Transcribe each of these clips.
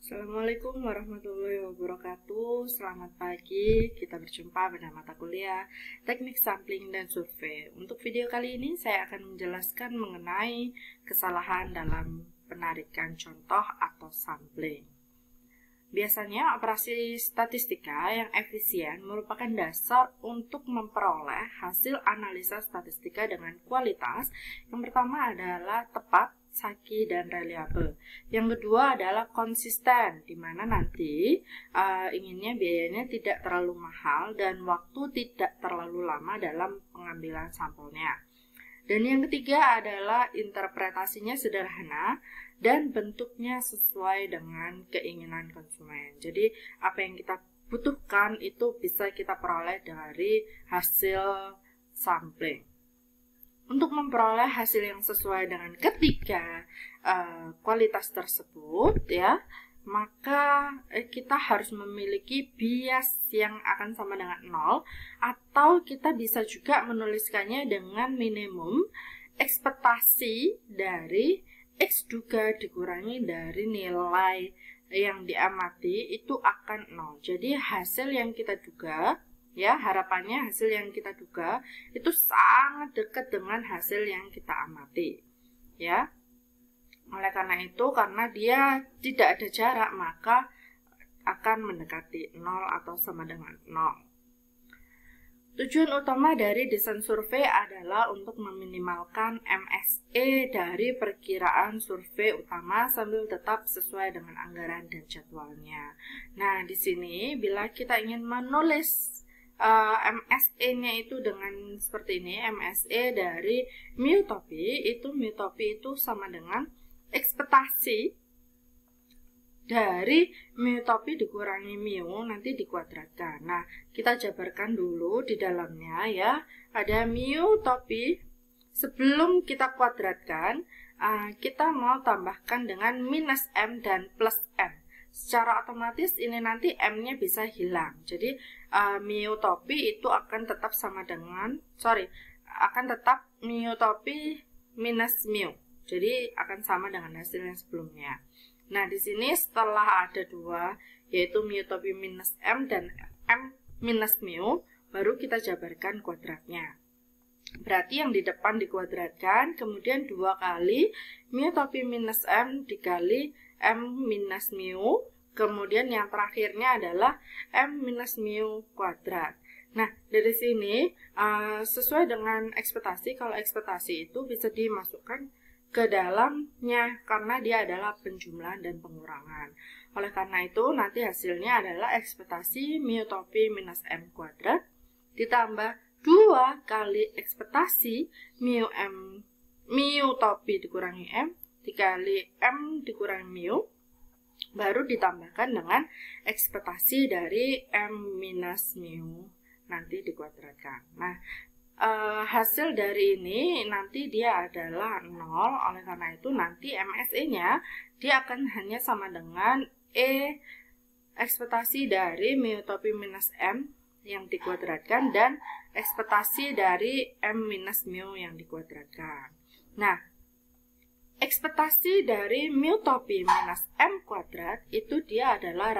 Assalamualaikum warahmatullahi wabarakatuh. Selamat pagi, kita berjumpa pada mata kuliah Teknik Sampling dan Survei. Untuk video kali ini saya akan menjelaskan mengenai kesalahan dalam penarikan contoh atau sampling. Biasanya operasi statistika yang efisien merupakan dasar untuk memperoleh hasil analisa statistika dengan kualitas. Yang pertama adalah tepat, saki, dan reliabel. Yang kedua adalah konsisten, di mana nanti inginnya biayanya tidak terlalu mahal dan waktu tidak terlalu lama dalam pengambilan sampelnya. Dan yang ketiga adalah interpretasinya sederhana dan bentuknya sesuai dengan keinginan konsumen. Jadi apa yang kita butuhkan itu bisa kita peroleh dari hasil sampling. Untuk memperoleh hasil yang sesuai dengan ketiga kualitas tersebut, ya, maka kita harus memiliki bias yang akan sama dengan 0, atau kita bisa juga menuliskannya dengan minimum ekspektasi dari X duga dikurangi dari nilai yang diamati itu akan 0. Jadi hasil yang kita duga, ya, harapannya hasil yang kita duga itu sangat dekat dengan hasil yang kita amati, ya. Oleh karena itu, karena dia tidak ada jarak, maka akan mendekati 0 atau sama dengan 0. Tujuan utama dari desain survei adalah untuk meminimalkan MSE dari perkiraan survei utama sambil tetap sesuai dengan anggaran dan jadwalnya. Nah, di sini bila kita ingin menulis MSE-nya itu dengan seperti ini, MSE dari mu topi itu sama dengan ekspektasi dari mu topi dikurangi mu nanti dikuadratkan. Nah, kita jabarkan dulu di dalamnya, ya. Ada mu topi, sebelum kita kuadratkan, kita mau tambahkan dengan minus m dan plus m. Secara otomatis ini nanti m-nya bisa hilang. Jadi mu topi itu akan tetap sama dengan, akan tetap mu topi minus mu. Jadi akan sama dengan hasil yang sebelumnya. Nah, di sini setelah ada dua, yaitu mu topi minus m dan m minus mu, baru kita jabarkan kuadratnya. Berarti yang di depan dikuadratkan, kemudian 2 kali mu topi minus m dikali m minus mu, kemudian yang terakhirnya adalah m minus mu kuadrat. Nah, dari sini sesuai dengan ekspektasi, kalau ekspektasi itu bisa dimasukkan ke dalamnya karena dia adalah penjumlahan dan pengurangan. Oleh karena itu, nanti hasilnya adalah ekspektasi mu topi minus m kuadrat ditambah 2 kali ekspektasi mu topi dikurangi m dikali m dikurangi mu, baru ditambahkan dengan ekspektasi dari m minus mu nanti dikuadratkan. Nah, hasil dari ini nanti dia adalah 0, oleh karena itu nanti MSE-nya dia akan hanya sama dengan ekspektasi dari mu topi minus m yang dikuadratkan dan ekspektasi dari m minus mu yang dikuadratkan. Nah, ekspektasi dari mu topi minus m kuadrat itu dia adalah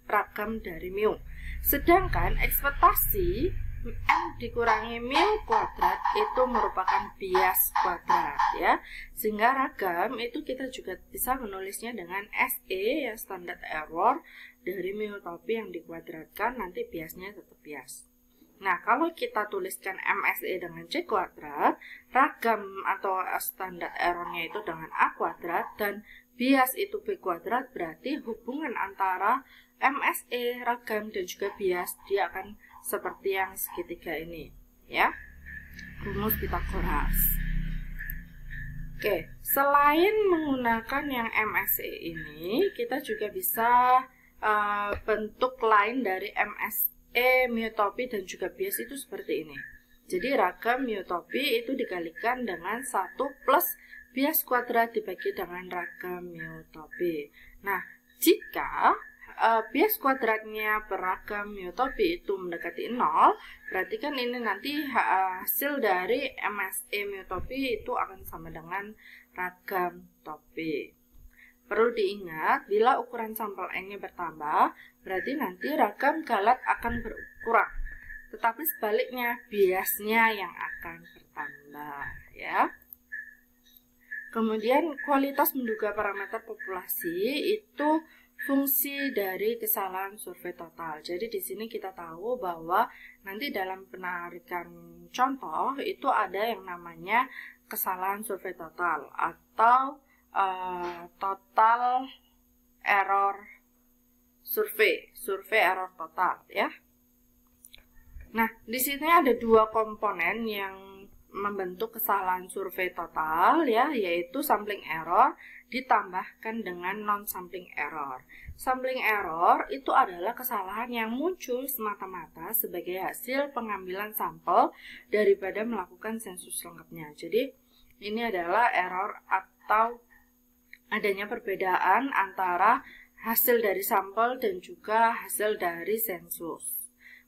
ragam dari mu. Sedangkan ekspektasi m dikurangi mu kuadrat itu merupakan bias kuadrat, ya. Sehingga ragam itu kita juga bisa menulisnya dengan SE, ya, standard error dari mu topi yang dikuadratkan, nanti biasnya tetap bias. Nah, kalau kita tuliskan MSE dengan C kuadrat, ragam atau standard errornya itu dengan A kuadrat, dan bias itu B kuadrat, berarti hubungan antara MSE, ragam, dan juga bias dia akan seperti yang segitiga ini, ya, rumus Pythagoras. Oke, selain menggunakan yang MSE ini, kita juga bisa bentuk lain dari MSE, mu topi, dan juga bias itu seperti ini. Jadi ragam mu topi itu dikalikan dengan 1 plus bias kuadrat dibagi dengan ragam mu topi. Nah, jika bias kuadratnya beragam mu topi itu mendekati 0, berarti kan ini nanti hasil dari MSE mu topi itu akan sama dengan ragam topi. Perlu diingat, bila ukuran sampel N-nya bertambah, berarti nanti ragam galat akan berkurang. Tetapi sebaliknya, biasnya yang akan bertambah, ya. Kemudian kualitas menduga parameter populasi itu fungsi dari kesalahan survei total. Jadi di sini kita tahu bahwa nanti dalam penarikan contoh itu ada yang namanya kesalahan survei total atau total error survei error total, ya. Nah, di sini ada dua komponen yang membentuk kesalahan survei total, ya, yaitu sampling error ditambahkan dengan non-sampling error. Sampling error itu adalah kesalahan yang muncul semata-mata sebagai hasil pengambilan sampel daripada melakukan sensus lengkapnya. Jadi, ini adalah error atau adanya perbedaan antara hasil dari sampel dan juga hasil dari sensus.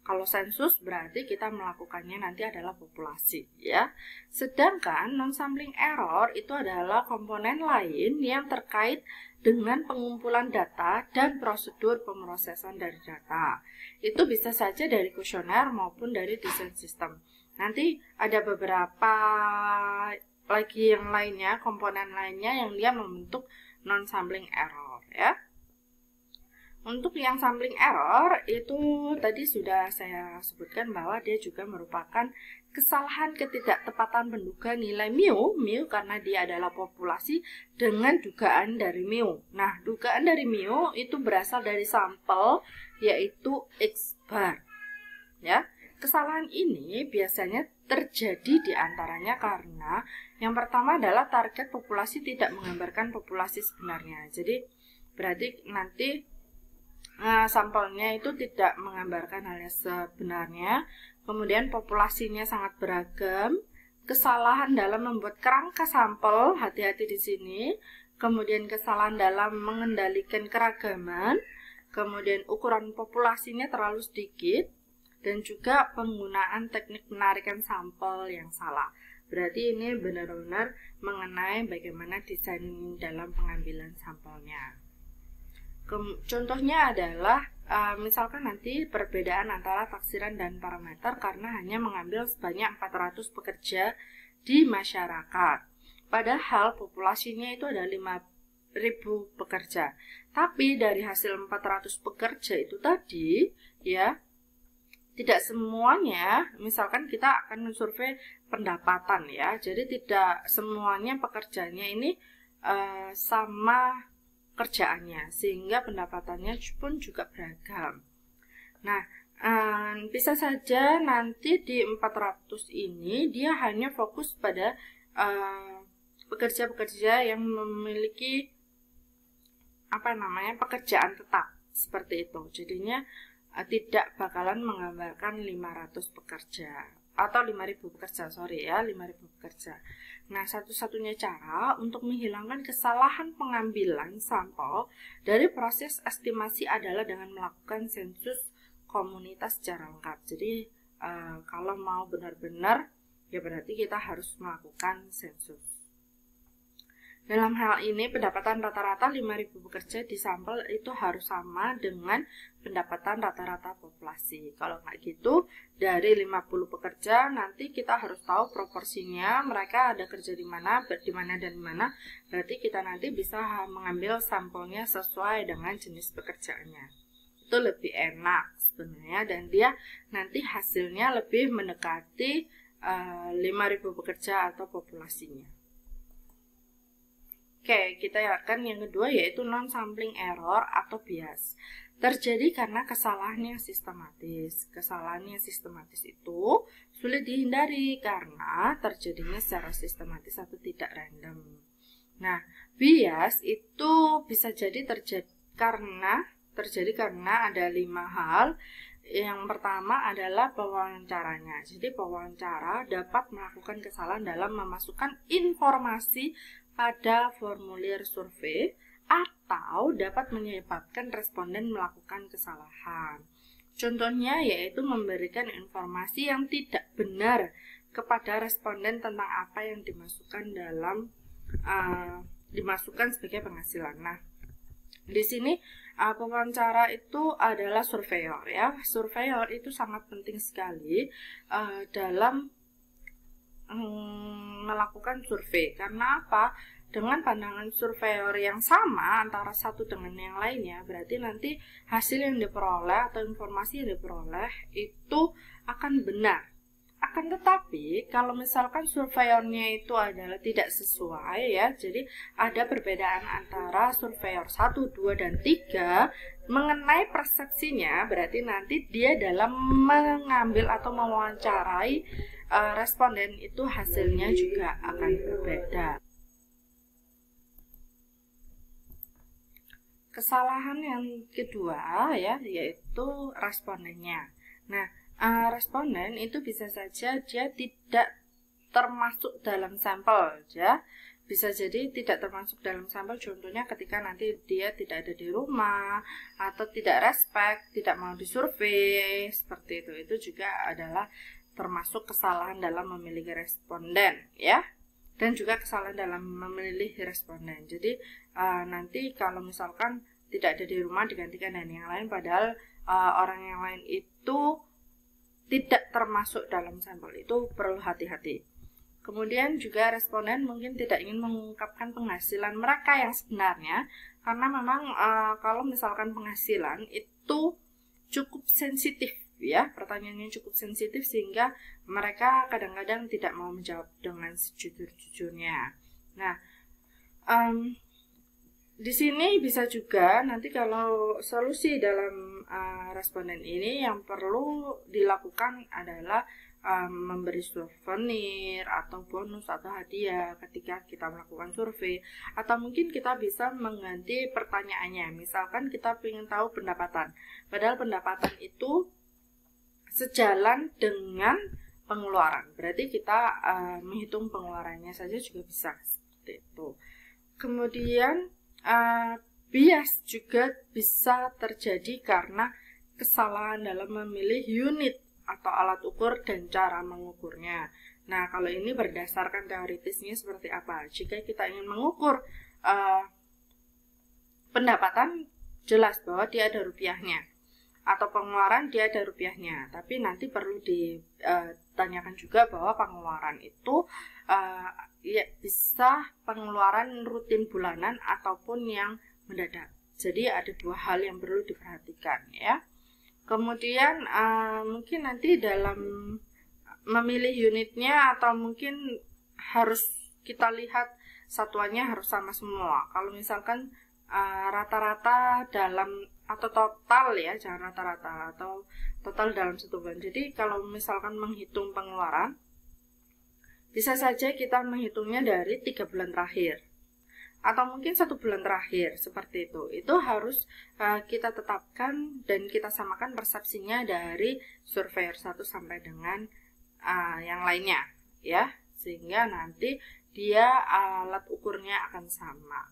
Kalau sensus berarti kita melakukannya nanti adalah populasi, ya. Sedangkan non-sampling error itu adalah komponen lain yang terkait dengan pengumpulan data dan prosedur pemrosesan dari data. Itu bisa saja dari kuesioner maupun dari desain sistem. Nanti ada beberapa lagi yang lainnya, komponen lainnya yang dia membentuk non-sampling error, ya. Untuk yang sampling error itu tadi sudah saya sebutkan bahwa dia juga merupakan kesalahan ketidaktepatan menduga nilai mu karena dia adalah populasi dengan dugaan dari mu. Nah, dugaan dari mu itu berasal dari sampel yaitu X bar. Ya. Kesalahan ini biasanya terjadi di antaranya karena yang pertama adalah target populasi tidak menggambarkan populasi sebenarnya. Jadi berarti nanti sampelnya itu tidak menggambarkan hal yang sebenarnya. Kemudian populasinya sangat beragam. Kesalahan dalam membuat kerangka sampel, hati-hati di sini. Kemudian kesalahan dalam mengendalikan keragaman. Kemudian ukuran populasinya terlalu sedikit. Dan juga penggunaan teknik penarikan sampel yang salah. Berarti ini benar-benar mengenai bagaimana desain dalam pengambilan sampelnya. Contohnya adalah misalkan nanti perbedaan antara taksiran dan parameter karena hanya mengambil sebanyak 400 pekerja di masyarakat. Padahal populasinya itu ada 5.000 pekerja. Tapi dari hasil 400 pekerja itu tadi, ya, tidak semuanya, misalkan kita akan mensurvei pendapatan, ya. Jadi tidak semuanya pekerjanya ini sama kerjaannya, sehingga pendapatannya pun juga beragam. Nah, bisa saja nanti di 400 ini dia hanya fokus pada pekerja-pekerja yang memiliki pekerjaan tetap seperti itu. Jadinya tidak bakalan menggambarkan 500 pekerja atau 5.000 pekerja, 5.000 pekerja. Nah, satu-satunya cara untuk menghilangkan kesalahan pengambilan sampel dari proses estimasi adalah dengan melakukan sensus komunitas secara lengkap. Jadi, kalau mau benar-benar, ya berarti kita harus melakukan sensus. Dalam hal ini, pendapatan rata-rata 5.000 pekerja di sampel itu harus sama dengan pendapatan rata-rata populasi. Kalau nggak gitu, dari 50 pekerja, nanti kita harus tahu proporsinya, mereka ada kerja di mana, dan di mana. Berarti kita nanti bisa mengambil sampelnya sesuai dengan jenis pekerjaannya. Itu lebih enak sebenarnya, dan dia nanti hasilnya lebih mendekati 5.000 pekerja atau populasinya. Oke, kita akan yang kedua yaitu non-sampling error atau bias. Terjadi karena kesalahan yang sistematis. Kesalahan yang sistematis itu sulit dihindari karena terjadinya secara sistematis atau tidak random. Nah, bias itu bisa jadi terjadi karena ada 5 hal. Yang pertama adalah pewawancaranya. Jadi pewawancara dapat melakukan kesalahan dalam memasukkan informasi pada formulir survei atau dapat menyebabkan responden melakukan kesalahan. Contohnya yaitu memberikan informasi yang tidak benar kepada responden tentang apa yang dimasukkan sebagai penghasilan. Nah, Di sini pewawancara itu adalah surveyor ya. Surveyor itu sangat penting sekali dalam melakukan survei. Karena apa? Dengan pandangan surveyor yang sama antara satu dengan yang lainnya, berarti nanti hasil yang diperoleh atau informasi yang diperoleh itu akan benar. Akan tetapi, kalau misalkan surveyornya itu adalah tidak sesuai ya, jadi ada perbedaan antara surveyor 1, 2, dan 3 mengenai persepsinya, berarti nanti dia dalam mengambil atau mewawancarai responden itu hasilnya juga akan berbeda. Kesalahan yang kedua ya, yaitu respondennya. Nah, responden itu bisa saja dia tidak termasuk dalam sampel ya. Bisa jadi tidak termasuk dalam sampel, contohnya ketika nanti dia tidak ada di rumah atau tidak respect, tidak mau disurvei, seperti itu. Itu juga adalah termasuk kesalahan dalam memilih responden ya. Dan juga kesalahan dalam memilih responden. Jadi nanti kalau misalkan tidak ada di rumah digantikan dengan yang lain, padahal orang yang lain itu tidak termasuk dalam sampel, itu perlu hati-hati. Kemudian juga responden mungkin tidak ingin mengungkapkan penghasilan mereka yang sebenarnya, karena memang kalau misalkan penghasilan itu cukup sensitif ya, pertanyaannya cukup sensitif sehingga mereka kadang-kadang tidak mau menjawab dengan sejujur-jujurnya. Nah, di sini bisa juga nanti kalau solusi dalam responden ini yang perlu dilakukan adalah memberi souvenir atau bonus atau hadiah ketika kita melakukan survei, atau mungkin kita bisa mengganti pertanyaannya. Misalkan kita ingin tahu pendapatan, padahal pendapatan itu sejalan dengan pengeluaran, berarti kita menghitung pengeluarannya saja juga bisa seperti itu. Kemudian bias juga bisa terjadi karena kesalahan dalam memilih unit atau alat ukur dan cara mengukurnya. Nah, kalau ini berdasarkan teoritisnya seperti apa? Jika kita ingin mengukur pendapatan, jelas bahwa dia ada rupiahnya, atau pengeluaran dia ada rupiahnya, tapi nanti perlu ditanyakan juga bahwa pengeluaran itu ya bisa pengeluaran rutin bulanan ataupun yang mendadak. Jadi ada dua hal yang perlu diperhatikan ya. Kemudian mungkin nanti dalam memilih unitnya atau mungkin harus kita lihat satuannya harus sama semua. Kalau misalkan rata-rata dalam atau total ya, jangan rata-rata, atau total dalam satu bulan. Jadi kalau misalkan menghitung pengeluaran, bisa saja kita menghitungnya dari 3 bulan terakhir atau mungkin 1 bulan terakhir, seperti itu. Itu harus kita tetapkan dan kita samakan persepsinya dari surveyor 1 sampai dengan yang lainnya ya, sehingga nanti dia alat ukurnya akan sama.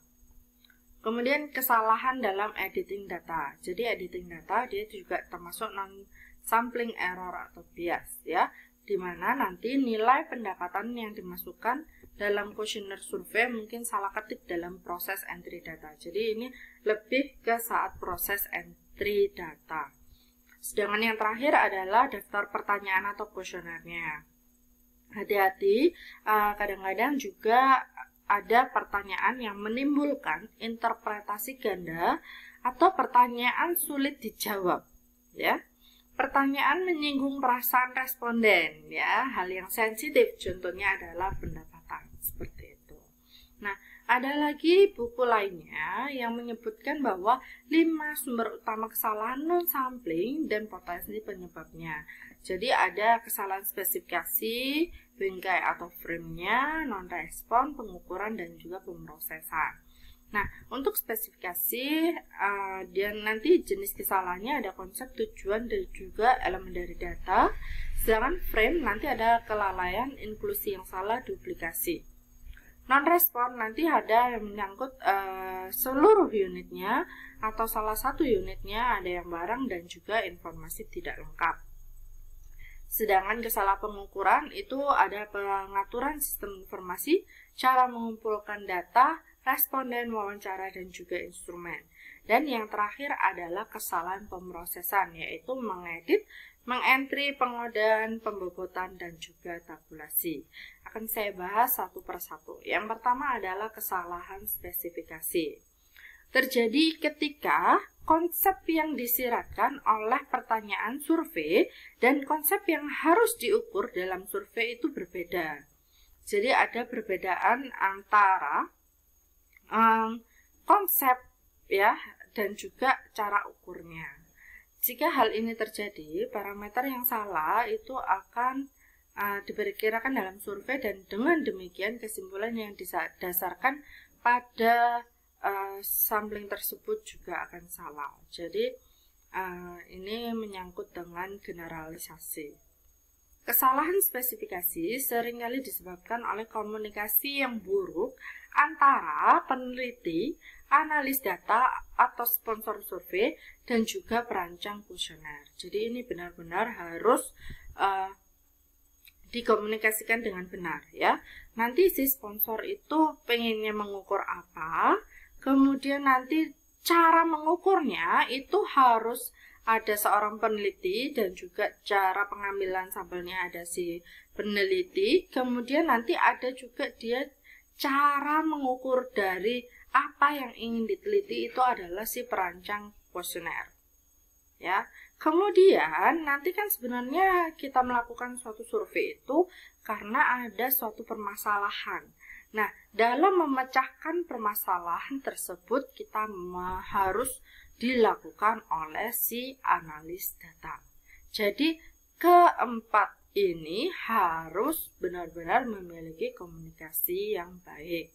Kemudian kesalahan dalam editing data. Jadi editing data dia juga termasuk non-sampling error atau bias ya, di mana nanti nilai pendapatan yang dimasukkan dalam kuesioner survei mungkin salah ketik dalam proses entry data. Jadi ini lebih ke saat proses entry data. Sedangkan yang terakhir adalah daftar pertanyaan atau kuesionernya. Hati-hati, kadang-kadang juga ada pertanyaan yang menimbulkan interpretasi ganda atau pertanyaan sulit dijawab ya. Pertanyaan menyinggung perasaan responden ya, hal yang sensitif, contohnya adalah pendapatan, seperti itu. Nah, ada lagi buku lainnya yang menyebutkan bahwa 5 sumber utama kesalahan non-sampling dan potensi penyebabnya. Jadi ada kesalahan spesifikasi, bingkai atau frame-nya, non-respon, pengukuran, dan juga pemrosesan. Nah, untuk spesifikasi, dan nanti jenis kesalahannya ada konsep, tujuan, dan juga elemen dari data. Sedangkan frame nanti ada kelalaian, inklusi yang salah, duplikasi. Non-respon nanti ada yang menyangkut seluruh unitnya atau salah satu unitnya, ada yang barang dan juga informasi tidak lengkap. Sedangkan kesalahan pengukuran itu ada pengaturan sistem informasi, cara mengumpulkan data, responden, wawancara, dan juga instrumen. Dan yang terakhir adalah kesalahan pemrosesan, yaitu mengedit, mengentry, pengodaan, pembobotan, dan juga tabulasi. Akan saya bahas satu persatu. Yang pertama adalah kesalahan spesifikasi. Terjadi ketika konsep yang disiratkan oleh pertanyaan survei dan konsep yang harus diukur dalam survei itu berbeda. Jadi ada perbedaan antara konsep ya dan juga cara ukurnya. Jika hal ini terjadi, parameter yang salah itu akan diperkirakan dalam survei dan dengan demikian kesimpulan yang didasarkan pada sampling tersebut juga akan salah. Jadi ini menyangkut dengan generalisasi. Kesalahan spesifikasi seringkali disebabkan oleh komunikasi yang buruk antara peneliti, analis data atau sponsor survei, dan juga perancang kuesioner. Jadi ini benar-benar harus dikomunikasikan dengan benar ya. Nanti si sponsor itu pengennya mengukur apa, kemudian nanti cara mengukurnya itu harus ada seorang peneliti dan juga cara pengambilan sampelnya ada si peneliti. Kemudian nanti ada juga dia cara mengukur dari apa yang ingin diteliti itu adalah si perancang kuesioner. Ya. Kemudian nanti kan sebenarnya kita melakukan suatu survei itu karena ada suatu permasalahan. Nah, dalam memecahkan permasalahan tersebut kita harus dilakukan oleh si analis data. Jadi keempat ini harus benar-benar memiliki komunikasi yang baik.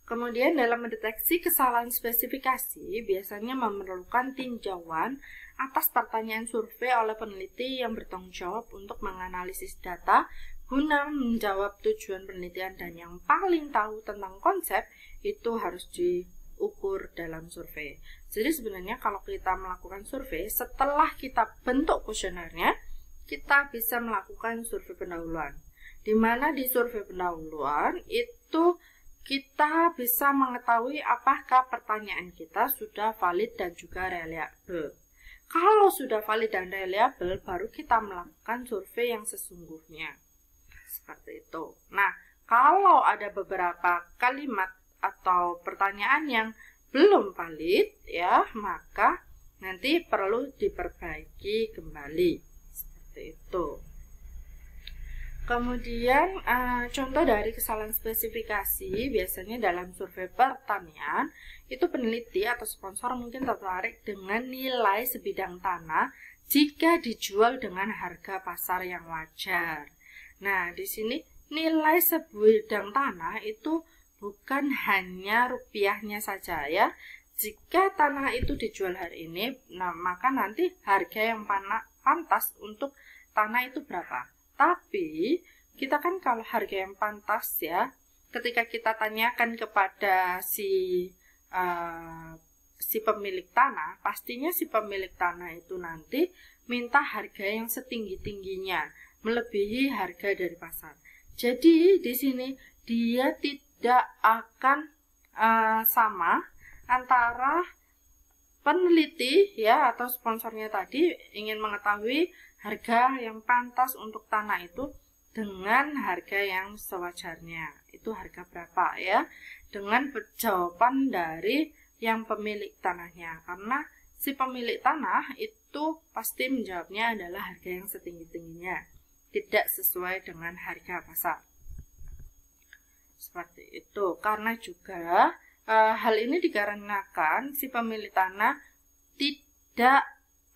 Kemudian dalam mendeteksi kesalahan spesifikasi biasanya memerlukan tinjauan atas pertanyaan survei oleh peneliti yang bertanggung jawab untuk menganalisis data guna menjawab tujuan penelitian, dan yang paling tahu tentang konsep itu harus diukur dalam survei. Jadi sebenarnya kalau kita melakukan survei, setelah kita bentuk kuesionernya, kita bisa melakukan survei pendahuluan. Di mana di survei pendahuluan itu kita bisa mengetahui apakah pertanyaan kita sudah valid dan juga reliable. Kalau sudah valid dan reliable, baru kita melakukan survei yang sesungguhnya. Seperti itu. Nah, kalau ada beberapa kalimat atau pertanyaan yang belum valid, ya, maka nanti perlu diperbaiki kembali. Seperti itu. Kemudian contoh dari kesalahan spesifikasi biasanya dalam survei pertanian itu peneliti atau sponsor mungkin tertarik dengan nilai sebidang tanah jika dijual dengan harga pasar yang wajar. Nah, di sini nilai sebidang tanah itu bukan hanya rupiahnya saja ya. Jika tanah itu dijual hari ini, nah maka nanti harga yang pantas untuk tanah itu berapa? Tapi kita kan kalau harga yang pantas ya, ketika kita tanyakan kepada si pemilik tanah, pastinya si pemilik tanah itu nanti minta harga yang setinggi-tingginya, melebihi harga dari pasar. Jadi di sini dia tidak akan sama antara peneliti ya atau sponsornya tadi ingin mengetahui harga yang pantas untuk tanah itu dengan harga yang sewajarnya. Itu harga berapa ya? Dengan jawaban dari yang pemilik tanahnya. Karena si pemilik tanah itu pasti menjawabnya adalah harga yang setinggi-tingginya, tidak sesuai dengan harga pasar. Seperti itu. Karena juga hal ini dikarenakan si pemilik tanah tidak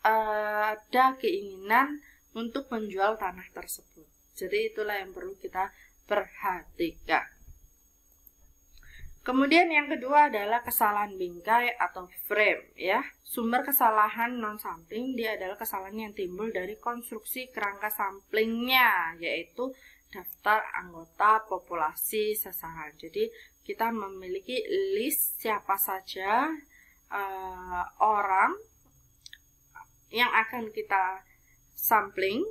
ada keinginan untuk menjual tanah tersebut. Jadi itulah yang perlu kita perhatikan. Kemudian yang kedua adalah kesalahan bingkai atau frame ya. Sumber kesalahan non-sampling dia adalah kesalahan yang timbul dari konstruksi kerangka samplingnya, yaitu daftar anggota populasi sasaran. Jadi kita memiliki list siapa saja orang yang akan kita sampling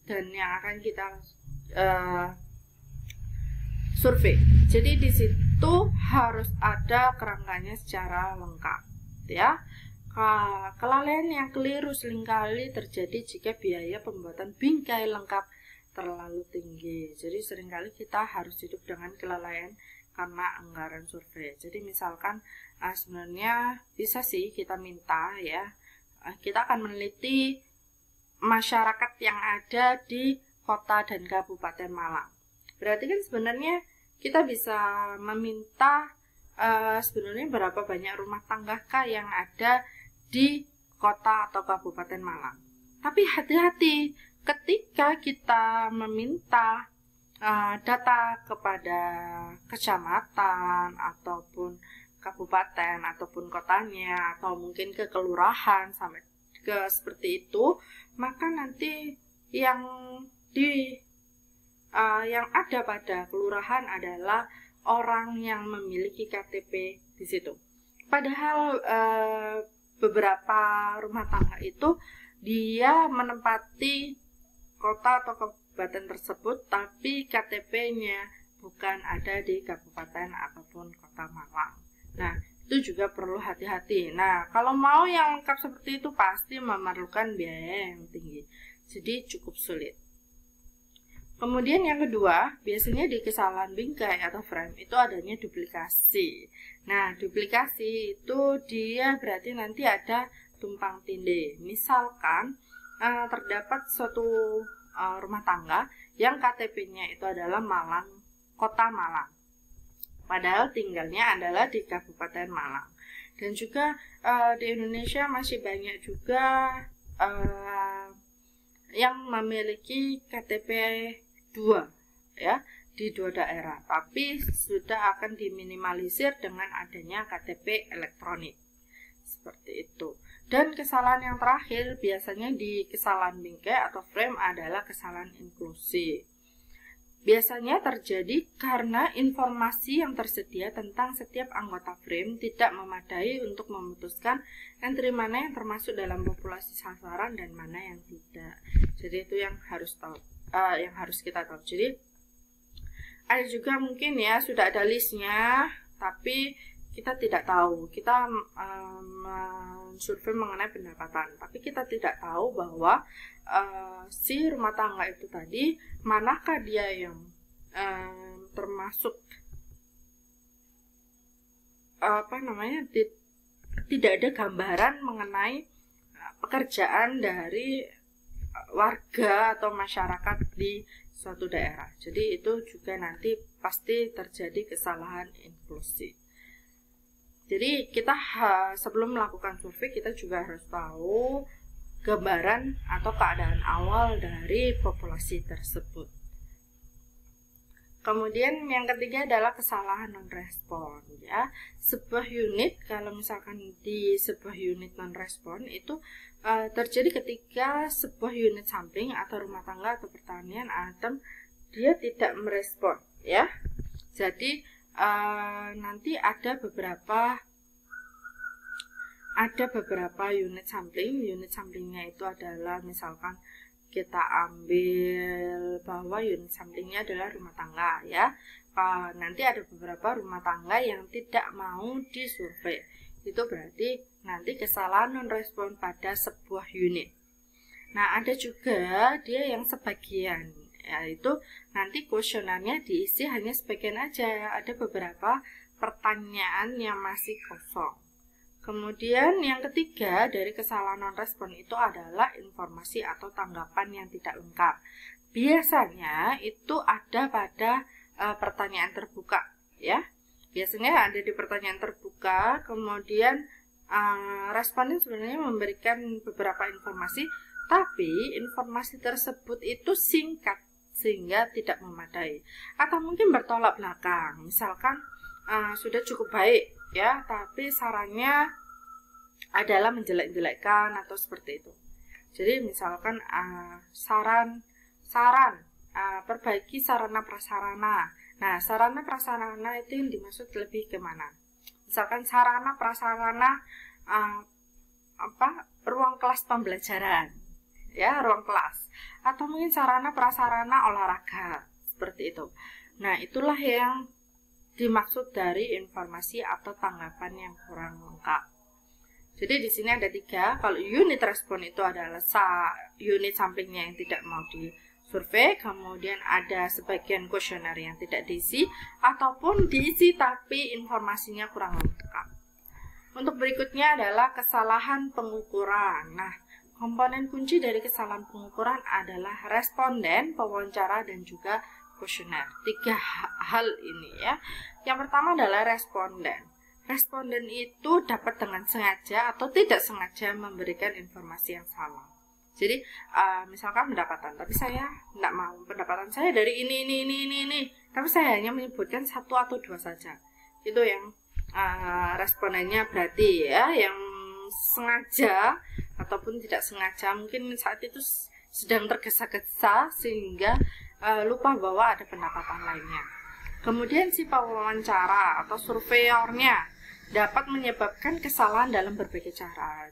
dan yang akan kita survei. Jadi di situ harus ada kerangkanya secara lengkap, ya. Kelalaian yang keliru seringkali terjadi jika biaya pembuatan bingkai lengkap terlalu tinggi. Jadi seringkali kita harus hidup dengan kelalaian karena anggaran survei. Jadi misalkan sebenarnya bisa sih kita minta, ya, kita akan meneliti masyarakat yang ada di kota dan Kabupaten Malang. Berarti kan sebenarnya kita bisa meminta sebenarnya berapa banyak rumah tangga yang ada di kota atau Kabupaten Malang. Tapi hati-hati ketika kita meminta data kepada kecamatan ataupun kabupaten ataupun kotanya atau mungkin ke kelurahan sampai ke seperti itu, maka nanti yang ada pada kelurahan adalah orang yang memiliki KTP di situ. Padahal beberapa rumah tangga itu dia menempati kota atau kabupaten tersebut, tapi KTP-nya bukan ada di kabupaten ataupun kota Malang. Nah, itu juga perlu hati-hati. Nah, kalau mau yang lengkap seperti itu pasti memerlukan biaya yang tinggi, jadi cukup sulit. Kemudian yang kedua, biasanya di kesalahan bingkai atau frame itu adanya duplikasi. Nah, duplikasi itu dia berarti nanti ada tumpang tindih. Misalkan terdapat suatu rumah tangga yang KTP-nya itu adalah Malang, kota Malang. Padahal tinggalnya adalah di Kabupaten Malang. Dan juga di Indonesia masih banyak juga yang memiliki KTP 2, ya, di 2 daerah, tapi sudah akan diminimalisir dengan adanya KTP elektronik seperti itu. Dan kesalahan yang terakhir biasanya di kesalahan bingkai atau frame adalah kesalahan inklusi. Biasanya terjadi karena informasi yang tersedia tentang setiap anggota frame tidak memadai untuk memutuskan entry mana yang termasuk dalam populasi sasaran dan mana yang tidak. Jadi itu yang harus kita tahu. Jadi ada juga mungkin ya sudah ada listnya, tapi kita tidak tahu. Kita mensurvei mengenai pendapatan, tapi kita tidak tahu bahwa si rumah tangga itu tadi manakah dia yang termasuk tidak ada gambaran mengenai pekerjaan dari warga atau masyarakat di suatu daerah. Jadi itu juga nanti pasti terjadi kesalahan inklusi. Jadi kita sebelum melakukan survei kita juga harus tahu gambaran atau keadaan awal dari populasi tersebut. Kemudian yang ketiga adalah kesalahan non-respon, ya. Sebuah unit, kalau misalkan di sebuah unit non-respon itu terjadi ketika sebuah unit sampling atau rumah tangga atau pertanian item dia tidak merespon, ya. Jadi nanti ada beberapa unit sampling. Unit samplingnya itu adalah misalkan kita ambil bahwa unit samplingnya adalah rumah tangga, ya. Nanti ada beberapa rumah tangga yang tidak mau disurvei. Itu berarti nanti kesalahan non-respon pada sebuah unit. Nah, ada juga dia yang sebagian, yaitu nanti kuesionernya diisi hanya sebagian aja. Ada beberapa pertanyaan yang masih kosong. Kemudian yang ketiga dari kesalahan non-respon itu adalah informasi atau tanggapan yang tidak lengkap. Biasanya itu ada pada pertanyaan terbuka, ya. Biasanya ada di pertanyaan terbuka, kemudian responden sebenarnya memberikan beberapa informasi, tapi informasi tersebut itu singkat sehingga tidak memadai. Atau mungkin bertolak belakang, misalkan sudah cukup baik, ya, tapi sarannya adalah menjelek-jelekkan atau seperti itu. Jadi misalkan saran perbaiki sarana prasarana. Nah, sarana prasarana itu yang dimaksud lebih ke mana? Misalkan sarana prasarana ruang kelas pembelajaran, ya, ruang kelas, atau mungkin sarana prasarana olahraga seperti itu. Nah, itulah yang dimaksud dari informasi atau tanggapan yang kurang lengkap. Jadi di sini ada 3. Kalau unit respon itu adalah unit samplingnya yang tidak mau disurvei, kemudian ada sebagian kuesioner yang tidak diisi, ataupun diisi tapi informasinya kurang lengkap. Untuk berikutnya adalah kesalahan pengukuran. Nah, komponen kunci dari kesalahan pengukuran adalah responden, pewawancara, dan juga kuesioner. 3 hal ini ya. Yang pertama adalah responden. Responden itu dapat dengan sengaja atau tidak sengaja memberikan informasi yang salah. Jadi misalkan pendapatan, tapi saya tidak mau, pendapatan saya dari ini, tapi saya hanya menyebutkan 1 atau 2 saja. Itu yang respondennya berarti ya, yang sengaja ataupun tidak sengaja, mungkin saat itu sedang tergesa-gesa sehingga lupa bahwa ada pendapatan lainnya. Kemudian si pewawancara atau surveyornya dapat menyebabkan kesalahan dalam berbagai cara.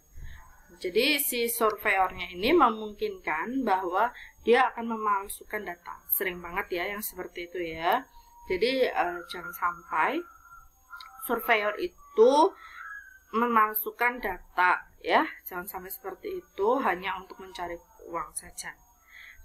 Jadi si surveyornya ini memungkinkan bahwa dia akan memalsukan data. Sering banget ya yang seperti itu ya. Jadi jangan sampai surveyor itu memalsukan data ya. Jangan sampai seperti itu hanya untuk mencari uang saja.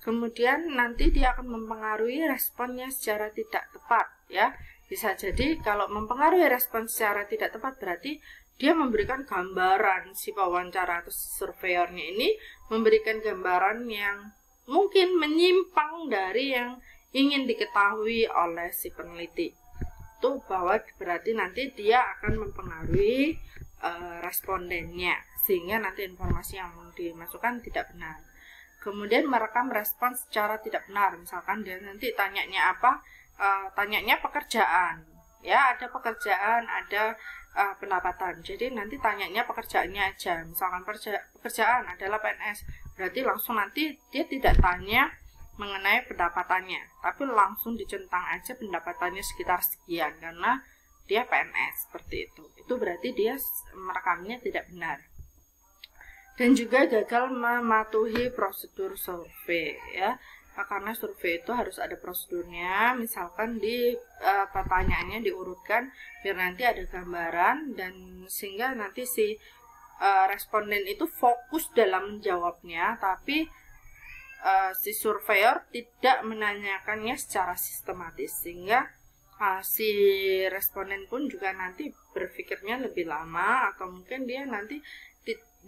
Kemudian nanti dia akan mempengaruhi responnya secara tidak tepat ya. Bisa jadi kalau mempengaruhi respon secara tidak tepat berarti dia memberikan gambaran, si pewawancara atau si surveyornya ini memberikan gambaran yang mungkin menyimpang dari yang ingin diketahui oleh si peneliti. Itu bahwa berarti nanti dia akan mempengaruhi respondennya sehingga nanti informasi yang dimasukkan tidak benar. Kemudian merekam respon secara tidak benar. Misalkan dia nanti tanyanya apa? Tanyanya pekerjaan ya, ada pekerjaan, ada pendapatan. Jadi nanti tanyanya pekerjaannya aja. Misalkan pekerjaan adalah PNS, berarti langsung nanti dia tidak tanya mengenai pendapatannya, tapi langsung dicentang aja pendapatannya sekitar sekian karena dia PNS, seperti itu. Itu berarti dia merekamnya tidak benar. Dan juga gagal mematuhi prosedur survei ya. Karena survei itu harus ada prosedurnya, misalkan di pertanyaannya diurutkan biar nanti ada gambaran dan sehingga nanti si responden itu fokus dalam menjawabnya, tapi si surveyor tidak menanyakannya secara sistematis sehingga si responden pun juga nanti berpikirnya lebih lama atau mungkin dia nanti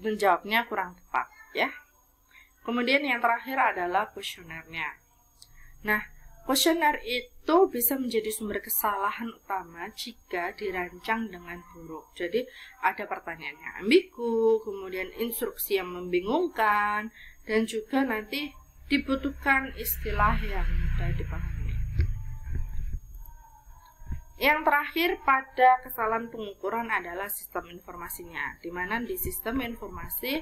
menjawabnya kurang tepat ya. Kemudian yang terakhir adalah kuesionernya. Nah, kuesioner itu bisa menjadi sumber kesalahan utama jika dirancang dengan buruk. Jadi ada pertanyaannya ambigu, kemudian instruksi yang membingungkan, dan juga nanti dibutuhkan istilah yang mudah dipahami. Yang terakhir pada kesalahan pengukuran adalah sistem informasinya, di mana di sistem informasi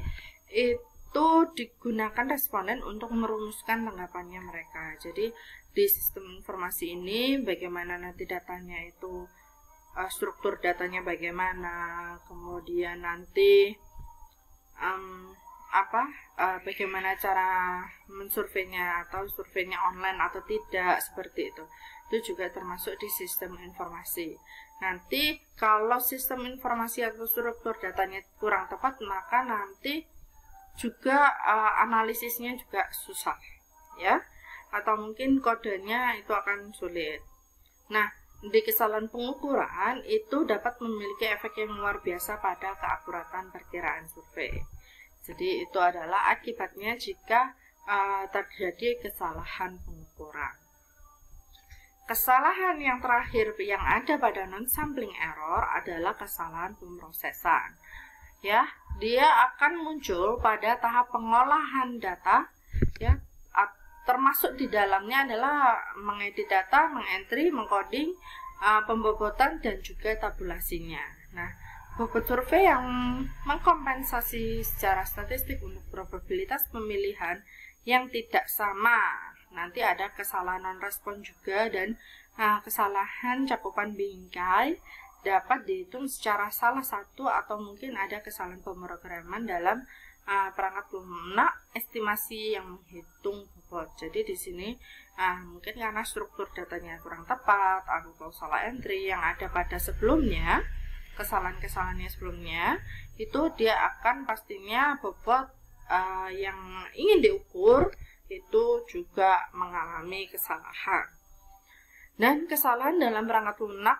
itu digunakan responden untuk merumuskan tanggapannya mereka. Jadi di sistem informasi ini bagaimana nanti datanya itu, struktur datanya bagaimana, kemudian nanti bagaimana cara mensurveinya atau surveinya online atau tidak, seperti itu. Itu juga termasuk di sistem informasi. Nanti kalau sistem informasi atau struktur datanya kurang tepat, maka nanti juga analisisnya juga susah ya, atau mungkin kodenya itu akan sulit. Nah, di kesalahan pengukuran itu dapat memiliki efek yang luar biasa pada keakuratan perkiraan survei. Jadi itu adalah akibatnya jika terjadi kesalahan pengukuran. Kesalahan yang terakhir yang ada pada non-sampling error adalah kesalahan pemrosesan. Ya, dia akan muncul pada tahap pengolahan data, ya, termasuk di dalamnya adalah mengedit data, mengentry, mengcoding, pembobotan, dan juga tabulasinya. Nah, bobot survei yang mengkompensasi secara statistik untuk probabilitas pemilihan yang tidak sama. Nanti ada kesalahan non-respon juga dan kesalahan cakupan bingkai dapat dihitung secara salah satu atau mungkin ada kesalahan pemrograman dalam perangkat lunak estimasi yang menghitung bobot. Jadi di sini mungkin karena struktur datanya kurang tepat atau salah entry yang ada pada sebelumnya, kesalahan-kesalahannya sebelumnya, itu dia akan pastinya bobot yang ingin diukur itu juga mengalami kesalahan. Dan kesalahan dalam perangkat lunak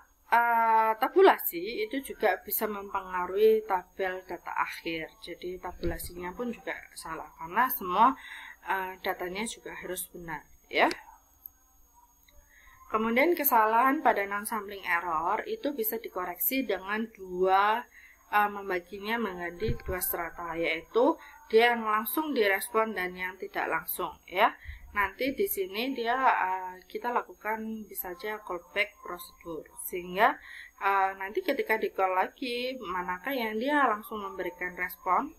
tabulasi itu juga bisa mempengaruhi tabel data akhir. Jadi tabulasinya pun juga salah karena semua datanya juga harus benar, ya. Kemudian kesalahan pada non-sampling error itu bisa dikoreksi dengan membaginya menjadi dua strata, yaitu dia yang langsung direspon dan yang tidak langsung, ya. Nanti di sini kita lakukan bisa saja callback prosedur, sehingga nanti ketika di call lagi manakah yang dia langsung memberikan respon,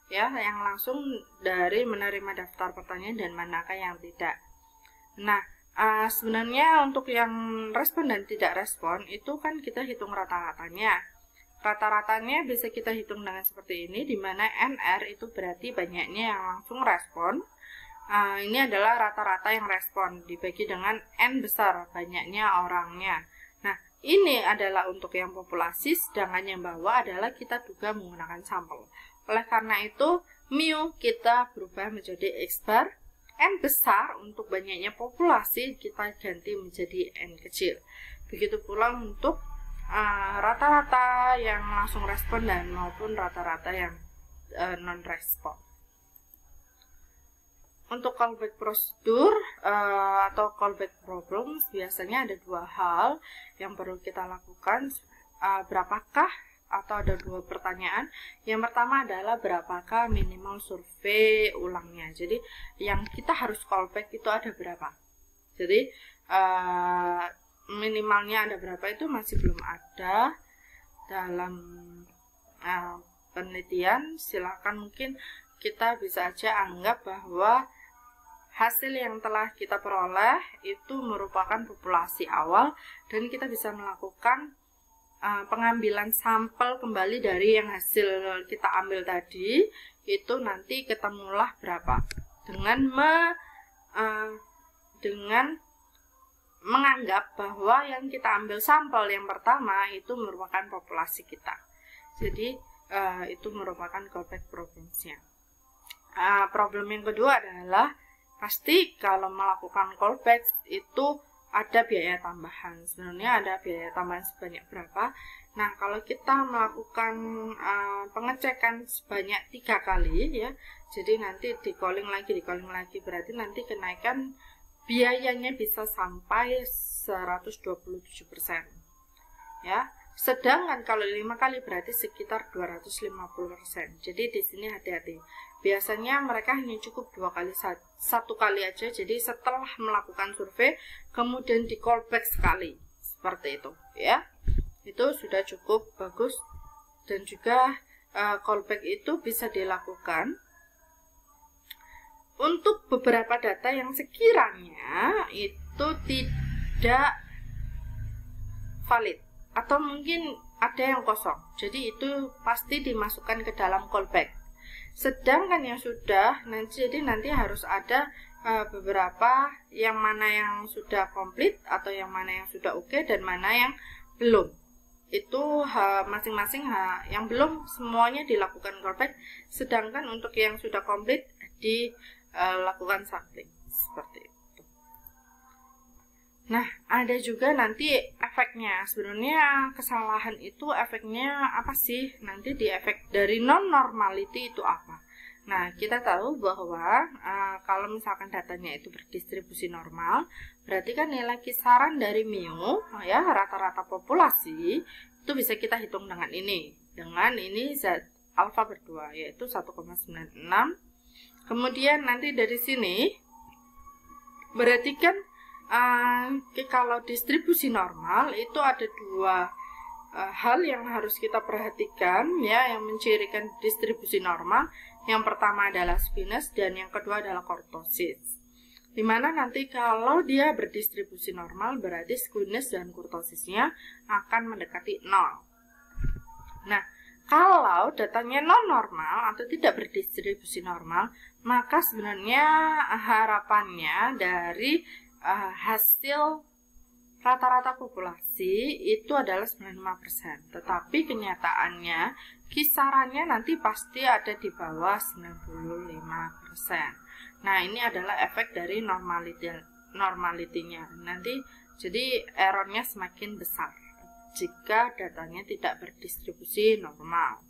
ya, yang langsung dari menerima daftar pertanyaan dan manakah yang tidak. Nah, sebenarnya untuk yang respon dan tidak respon itu kan kita hitung rata-ratanya. Rata-ratanya bisa kita hitung dengan seperti ini, di mana NR itu berarti banyaknya yang langsung respon. Ini adalah rata-rata yang respon dibagi dengan N besar, banyaknya orangnya. Nah, ini adalah untuk yang populasi, sedangkan yang bawah adalah kita duga menggunakan sampel. Oleh karena itu, mu kita berubah menjadi X bar, N besar untuk banyaknya populasi kita ganti menjadi N kecil. Begitu pula untuk rata-rata yang langsung respon dan maupun rata-rata yang non-respon. Untuk callback prosedur atau callback problem biasanya ada dua hal yang perlu kita lakukan. Berapakah atau ada dua pertanyaan. Yang pertama adalah berapakah minimal survei ulangnya. Jadi yang kita harus callback itu ada berapa. Jadi minimalnya ada berapa itu masih belum ada dalam penelitian. Silakan mungkin kita bisa aja anggap bahwa hasil yang telah kita peroleh itu merupakan populasi awal dan kita bisa melakukan pengambilan sampel kembali dari yang hasil kita ambil tadi, itu nanti ketemulah berapa dengan menganggap bahwa yang kita ambil sampel yang pertama itu merupakan populasi kita. Jadi itu merupakan callback problemnya. Problem yang kedua adalah pasti kalau melakukan callback itu ada biaya tambahan. Sebenarnya ada biaya tambahan sebanyak berapa? Nah, kalau kita melakukan pengecekan sebanyak 3 kali, ya, jadi nanti di calling lagi, berarti nanti kenaikan biayanya bisa sampai 127%. Ya. Sedangkan kalau 5 kali berarti sekitar 250%. Jadi di sini hati-hati. Biasanya mereka hanya cukup 2 kali, 1 kali aja. Jadi setelah melakukan survei kemudian di callback sekali. Seperti itu, ya. Itu sudah cukup bagus dan juga callback itu bisa dilakukan untuk beberapa data yang sekiranya itu tidak valid atau mungkin ada yang kosong, jadi itu pasti dimasukkan ke dalam callback. Sedangkan yang sudah nanti harus ada beberapa yang mana yang sudah komplit atau yang mana yang sudah oke dan mana yang belum. Itu masing-masing yang belum semuanya dilakukan callback, sedangkan untuk yang sudah komplit dilakukan sampling seperti itu. Nah, ada juga nanti efeknya. Sebenarnya kesalahan itu efeknya apa sih? Nanti di efek dari non-normality itu apa? Nah, kita tahu bahwa kalau misalkan datanya itu berdistribusi normal, berarti kan nilai kisaran dari mu, ya, rata-rata populasi, itu bisa kita hitung dengan ini. Dengan ini Z alfa berdua, yaitu 1,96. Kemudian nanti dari sini, berarti kan kalau distribusi normal itu ada dua hal yang harus kita perhatikan, ya, yang mencirikan distribusi normal. Yang pertama adalah spinous dan yang kedua adalah kortosis. Dimana nanti kalau dia berdistribusi normal berarti squeeze dan kurtosisnya akan mendekati 0. Nah, kalau datanya non normal atau tidak berdistribusi normal, maka sebenarnya harapannya dari hasil rata-rata populasi itu adalah 95%. Tetapi kenyataannya kisarannya nanti pasti ada di bawah 95%. Nah, ini adalah efek dari normalitinya. Nanti jadi errornya semakin besar jika datanya tidak berdistribusi normal.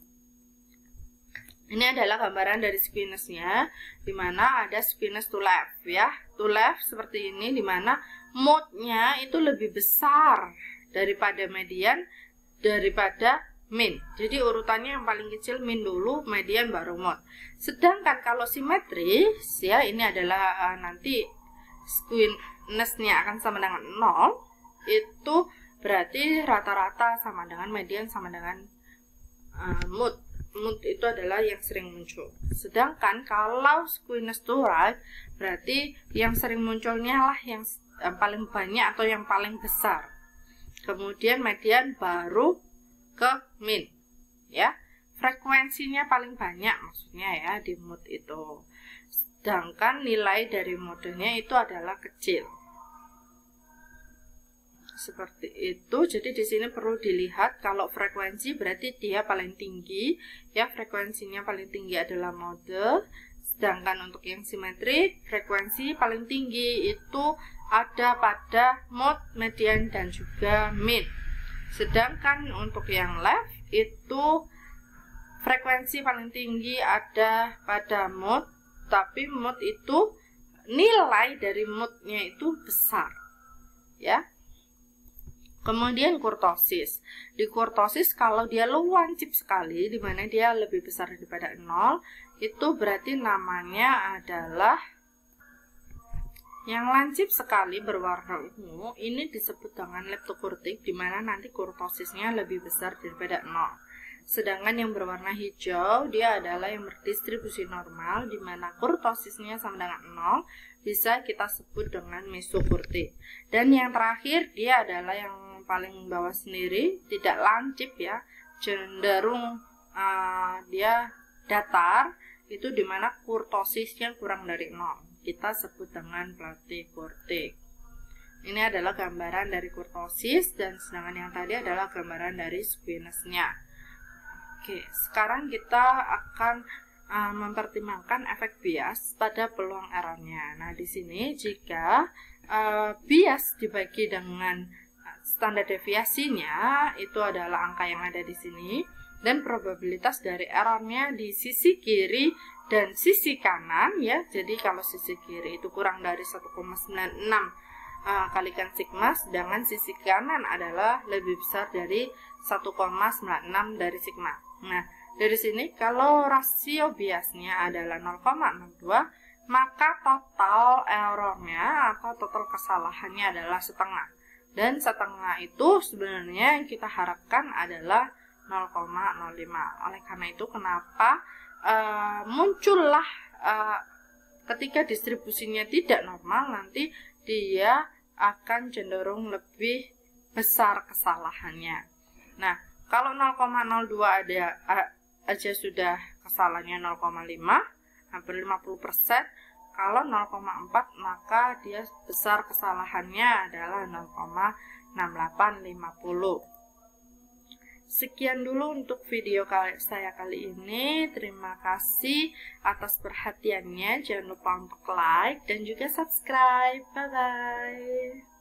Ini adalah gambaran dari squeeze-nya, di mana ada squeeze to left ya. To left seperti ini, di mana mode-nya itu lebih besar daripada median daripada min. Jadi urutannya yang paling kecil min dulu, median baru mode. Sedangkan kalau simetris ya, ini adalah nanti squeeze-nya akan sama dengan 0. Itu berarti rata-rata sama dengan median sama dengan mode. Mode itu adalah yang sering muncul. Sedangkan kalau squeeze to right, berarti yang sering munculnya lah yang paling banyak atau yang paling besar. Kemudian median baru ke min ya, frekuensinya paling banyak maksudnya ya di mode itu, sedangkan nilai dari modenya itu adalah kecil seperti itu. Jadi di sini perlu dilihat kalau frekuensi berarti dia paling tinggi ya, frekuensinya paling tinggi adalah mode, sedangkan untuk yang simetrik frekuensi paling tinggi itu ada pada mode, median dan juga min. Sedangkan untuk yang left itu frekuensi paling tinggi ada pada mode, tapi mode itu nilai dari mode-nya itu besar ya. Kemudian kurtosis. Di kurtosis kalau dia lancip sekali, di mana dia lebih besar daripada 0, itu berarti namanya adalah yang lancip sekali berwarna ungu. Ini disebut dengan leptokurtik, di mana nanti kurtosisnya lebih besar daripada 0. Sedangkan yang berwarna hijau dia adalah yang berdistribusi normal, di mana kurtosisnya sama dengan 0, bisa kita sebut dengan mesokurtik. Dan yang terakhir dia adalah yang paling bawah sendiri, tidak lancip ya, cenderung dia datar, itu di mana kurtosisnya kurang dari 0. Kita sebut dengan platykurtik. Ini adalah gambaran dari kurtosis, dan sedangkan yang tadi adalah gambaran dari squeeze-nya. Oke, sekarang kita akan mempertimbangkan efek bias pada peluang errornya. Nah, di sini jika bias dibagi dengan standar deviasinya itu adalah angka yang ada di sini, dan probabilitas dari errornya di sisi kiri dan sisi kanan ya. Jadi kalau sisi kiri itu kurang dari 1,96 kalikan sigma, sedangkan sisi kanan adalah lebih besar dari 1,96 dari sigma. Nah, dari sini kalau rasio biasnya adalah 0,02, maka total errornya atau total kesalahannya adalah setengah. Dan setengah itu sebenarnya yang kita harapkan adalah 0,05. Oleh karena itu kenapa muncullah ketika distribusinya tidak normal, nanti dia akan cenderung lebih besar kesalahannya. Nah, kalau 0,02 aja sudah kesalahannya 0,5, hampir 50%. Kalau 0,4 maka dia besar kesalahannya adalah 0,6850. Sekian dulu untuk video saya kali ini. Terima kasih atas perhatiannya. Jangan lupa untuk like dan juga subscribe. Bye-bye.